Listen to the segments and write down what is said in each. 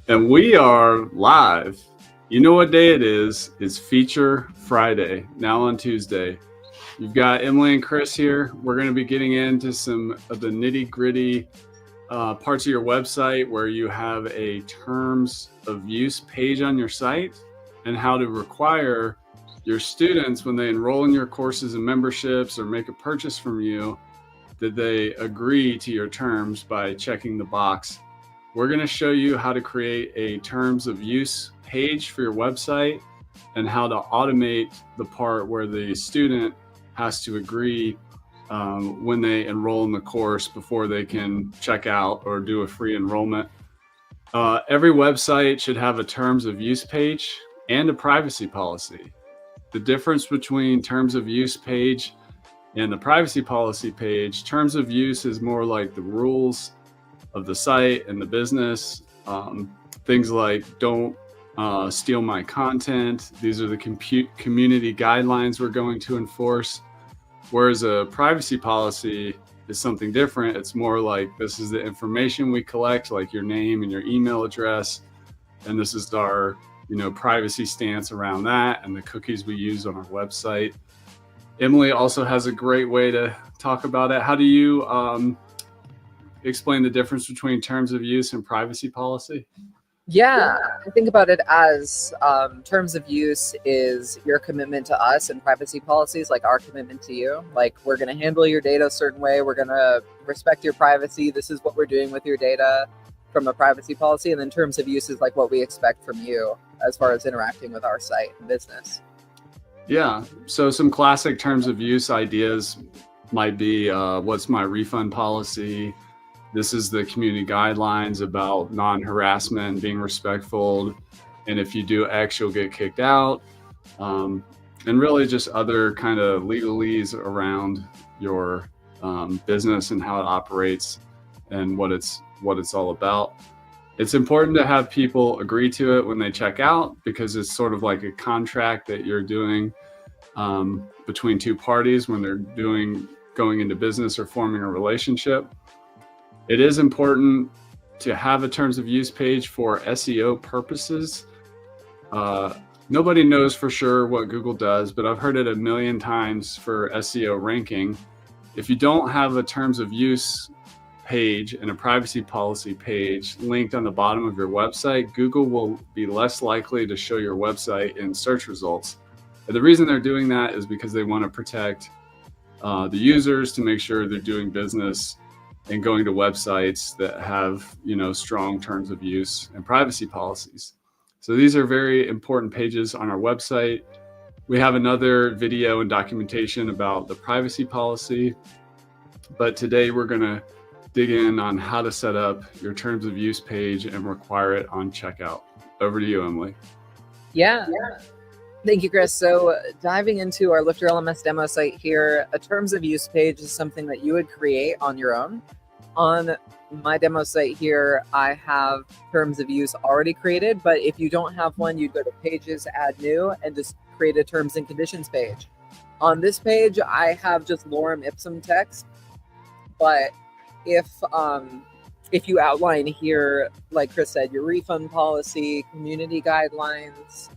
And we are live. You know what day it is? It's Feature Friday, now on Tuesday. You've got Emily and Chris here. We're going to be getting into some of the nitty-gritty parts of your website where you have a terms of use page on your site and how to require your students, when they enroll in your courses and memberships or make a purchase from you, that they agree to your terms by checking the box. We're going to show you how to create a terms of use page for your website and how to automate the part where the student has to agree when they enroll in the course before they can check out or do a free enrollment. Every website should have a terms of use page and a privacy policy. The difference between terms of use page and the privacy policy page, terms of use is more like the rules of the site and the business. Things like don't steal my content. These are the community guidelines we're going to enforce. Whereas a privacy policy is something different. It's more like, this is the information we collect, like your name and your email address. And this is our privacy stance around that and the cookies we use on our website. Emily also has a great way to talk about it. How do you explain the difference between terms of use and privacy policy? Yeah, I think about it as terms of use is your commitment to us, and privacy policies like our commitment to you. Like, we're going to handle your data a certain way. We're going to respect your privacy. This is what we're doing with your data from a privacy policy. And then terms of use is like what we expect from you as far as interacting with our site and business. Yeah, so some classic terms of use ideas might be, what's my refund policy? This is the community guidelines about non-harassment, being respectful. And if you do X, you'll get kicked out. And really just other kind of legalese around your business and how it operates and what it's all about. It's important to have people agree to it when they check out, because it's sort of like a contract that you're doing between two parties when they're going into business or forming a relationship. It is important to have a terms of use page for SEO purposes. Nobody knows for sure what Google does, but I've heard it a million times for SEO ranking. If you don't have a terms of use page and a privacy policy page linked on the bottom of your website, Google will be less likely to show your website in search results. And the reason they're doing that is because they want to protect the users, to make sure they're doing business and going to websites that have, strong terms of use and privacy policies. So these are very important pages on our website. We have another video and documentation about the privacy policy, but today we're going to dig in on how to set up your terms of use page and require it on checkout. Over to you, Emily. Yeah. Thank you, Chris. So diving into our LifterLMS demo site here, a terms of use page is something that you would create on your own. On my demo site here, I have terms of use already created, but if you don't have one, you'd go to Pages, Add New, and just create a terms and conditions page. On this page, I have just lorem ipsum text, but if you outline here, like Chris said, your refund policy, community guidelines,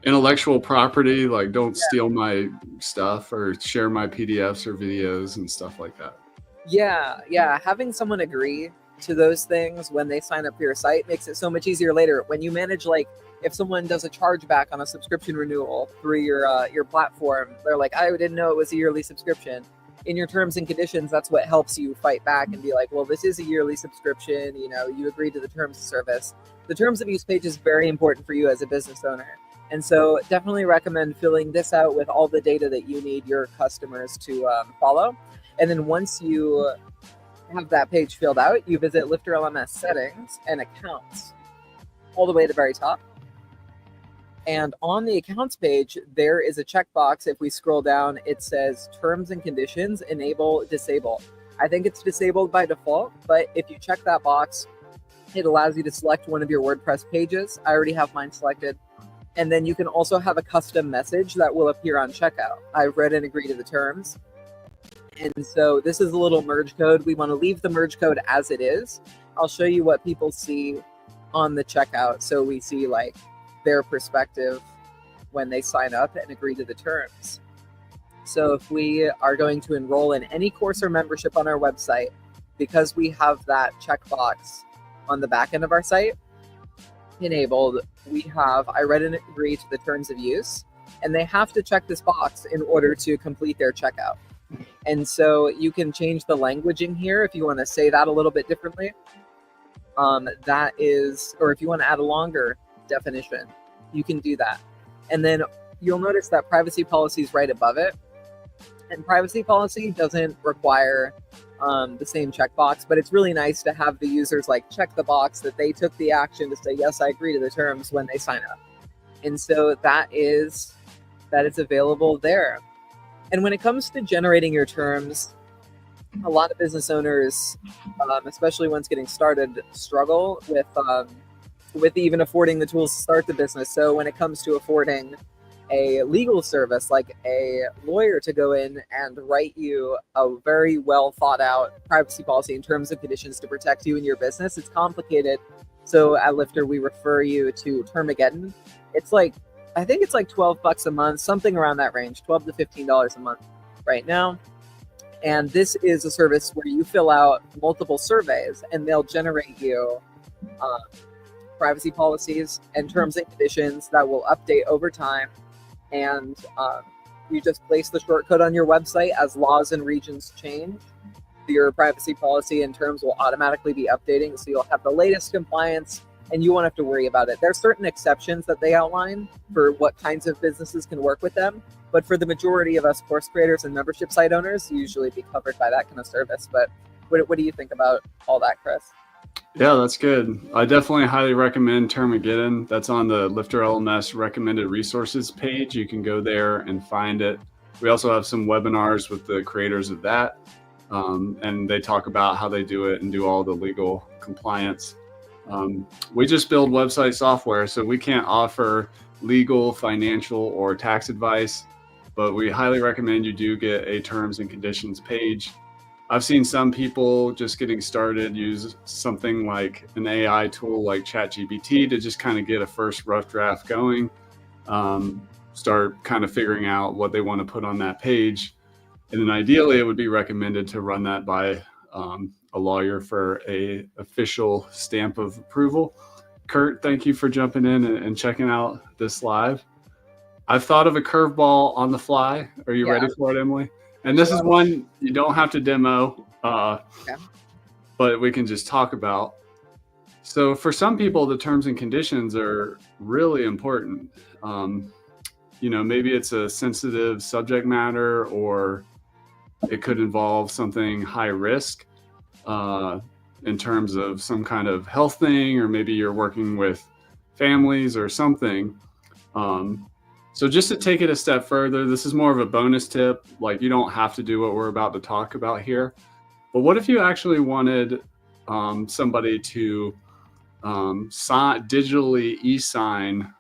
intellectual property, like don't steal my stuff or share my PDFs or videos and stuff like that. Yeah. Having someone agree to those things when they sign up for your site makes it so much easier later. When you manage, like, if someone does a chargeback on a subscription renewal through your platform, they're like, I didn't know it was a yearly subscription. In your terms and conditions, that's what helps you fight back and be like, well, this is a yearly subscription. You agreed to the terms of service. The terms of use page is very important for you as a business owner. And so definitely recommend filling this out with all the data that you need your customers to follow. And then once you have that page filled out, you visit LifterLMS settings and accounts all the way to the very top. And on the accounts page, there is a checkbox. If we scroll down, it says terms and conditions, enable, disable. I think it's disabled by default, but if you check that box, it allows you to select one of your WordPress pages. I already have mine selected. And then you can also have a custom message that will appear on checkout. I've read and agree to the terms. And so this is a little merge code. We want to leave the merge code as it is. I'll show you what people see on the checkout, so we see like their perspective when they sign up and agree to the terms. So if we are going to enroll in any course or membership on our website, because we have that checkbox on the back end of our site enabled, we have I read and agree to the terms of use, and they have to check this box in order to complete their checkout. And so you can change the languaging here if you want to say that a little bit differently. That is, or if you want to add a longer definition, you can do that. And then you'll notice that privacy policy is right above it. And privacy policy doesn't require the same checkbox, but it's really nice to have the users like check the box that they took the action to say, yes, I agree to the terms when they sign up. And so that is available there. And when it comes to generating your terms, a lot of business owners, especially ones getting started, struggle with even affording the tools to start the business. So when it comes to affording a legal service like a lawyer to go in and write you a very well thought out privacy policy in terms and conditions to protect you and your business, it's complicated. So at Lifter, we refer you to Termageddon. It's like, I think it's like $12 a month, something around that range, $12 to $15 a month right now. And this is a service where you fill out multiple surveys and they'll generate you privacy policies and terms and conditions that will update over time. And you just place the shortcode on your website. As laws and regions change, your privacy policy and terms will automatically be updating. So you'll have the latest compliance and you won't have to worry about it. There are certain exceptions that they outline for what kinds of businesses can work with them. But for the majority of us course creators and membership site owners, usually be covered by that kind of service. But what do you think about all that, Chris? Yeah, that's good. I definitely highly recommend Termageddon. That's on the LifterLMS recommended resources page. You can go there and find it. We also have some webinars with the creators of that. And they talk about how they do it and do all the legal compliance. We just build website software, so we can't offer legal, financial, or tax advice, but we highly recommend you do get a terms and conditions page. I've seen some people just getting started use something like an AI tool like ChatGPT to just kind of get a first rough draft going, start kind of figuring out what they want to put on that page. And then ideally it would be recommended to run that by a lawyer for a official stamp of approval. Kurt, thank you for jumping in and checking out this live. I've thought of a curveball on the fly. Are you ready for it, Emily? And this is one you don't have to demo, but we can just talk about. So for some people, the terms and conditions are really important. Maybe it's a sensitive subject matter, or it could involve something high risk in terms of some kind of health thing, or maybe you're working with families or something. So just to take it a step further, this is more of a bonus tip. Like, you don't have to do what we're about to talk about here. But what if you actually wanted somebody to digitally e-sign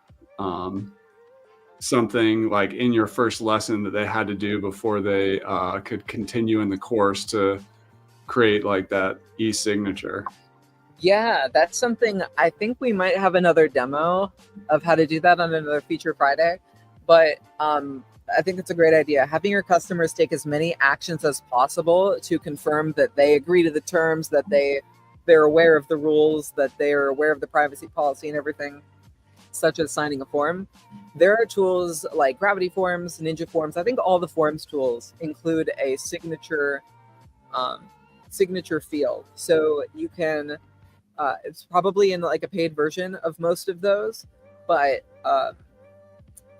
something like in your first lesson that they had to do before they could continue in the course to create like that e-signature? Yeah, that's something. I think we might have another demo of how to do that on another Feature Friday. But I think it's a great idea. Having your customers take as many actions as possible to confirm that they agree to the terms, that they're aware of the rules, that they're aware of the privacy policy and everything, such as signing a form. There are tools like Gravity Forms, Ninja Forms. I think all the forms tools include a signature field. So you can, it's probably in like a paid version of most of those, but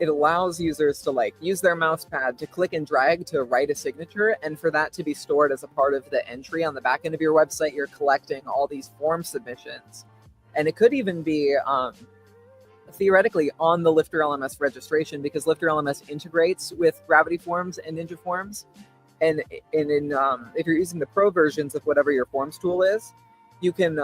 it allows users to like use their mouse pad to click and drag to write a signature, and for that to be stored as a part of the entry on the back end of your website. You're collecting all these form submissions, and it could even be theoretically on the LifterLMS registration, because LifterLMS integrates with Gravity Forms and Ninja Forms. And if you're using the pro versions of whatever your forms tool is, you can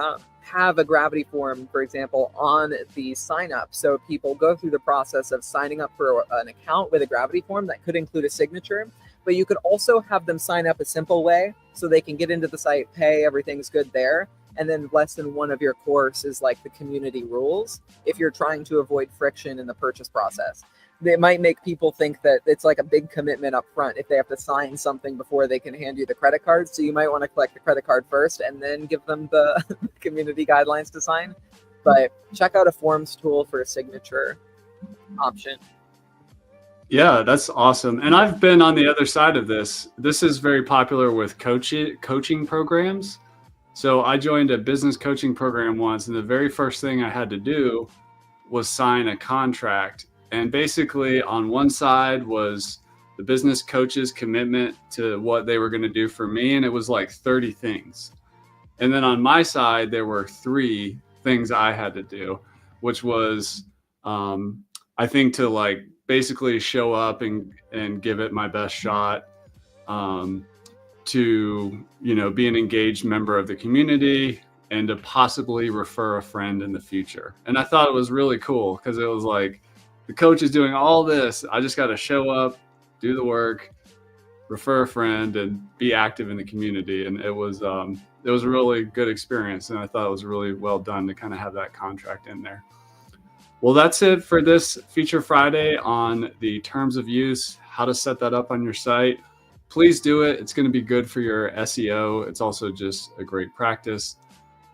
have a Gravity form, for example, on the sign up. So people go through the process of signing up for an account with a Gravity form that could include a signature, but you could also have them sign up a simple way so they can get into the site, pay, everything's good there. And then lesson one of your course is like the community rules if you're trying to avoid friction in the purchase process. It might make people think that it's like a big commitment up front if they have to sign something before they can hand you the credit card. So you might want to collect the credit card first and then give them the community guidelines to sign. But check out a forms tool for a signature option. Yeah, that's awesome. And I've been on the other side of this. This is very popular with coaching programs. So I joined a business coaching program once, and the very first thing I had to do was sign a contract. And basically on one side was the business coach's commitment to what they were going to do for me. And it was like 30 things. And then on my side, there were 3 things I had to do, which was, I think, to like basically show up and give it my best shot, to, be an engaged member of the community, and to possibly refer a friend in the future. And I thought it was really cool because it was like, the coach is doing all this. I just got to show up, do the work, refer a friend, and be active in the community. And it was a really good experience. And I thought it was really well done to kind of have that contract in there. Well, that's it for this Feature Friday on the terms of use, how to set that up on your site. Please do it. It's going to be good for your SEO. It's also just a great practice.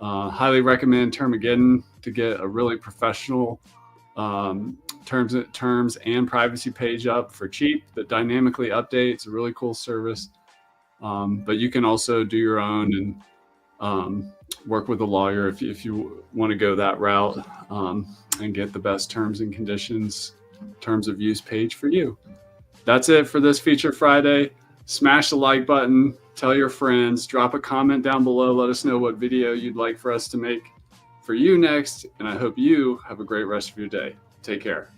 Highly recommend Termageddon to get a really professional terms and privacy page up for cheap that dynamically updates. A really cool service. But you can also do your own and work with a lawyer if you want to go that route, and get the best terms and conditions, terms of use page for you. That's it for this Feature Friday. Smash the like button, tell your friends, drop a comment down below. Let us know what video you'd like for us to make for you next. And I hope you have a great rest of your day. Take care.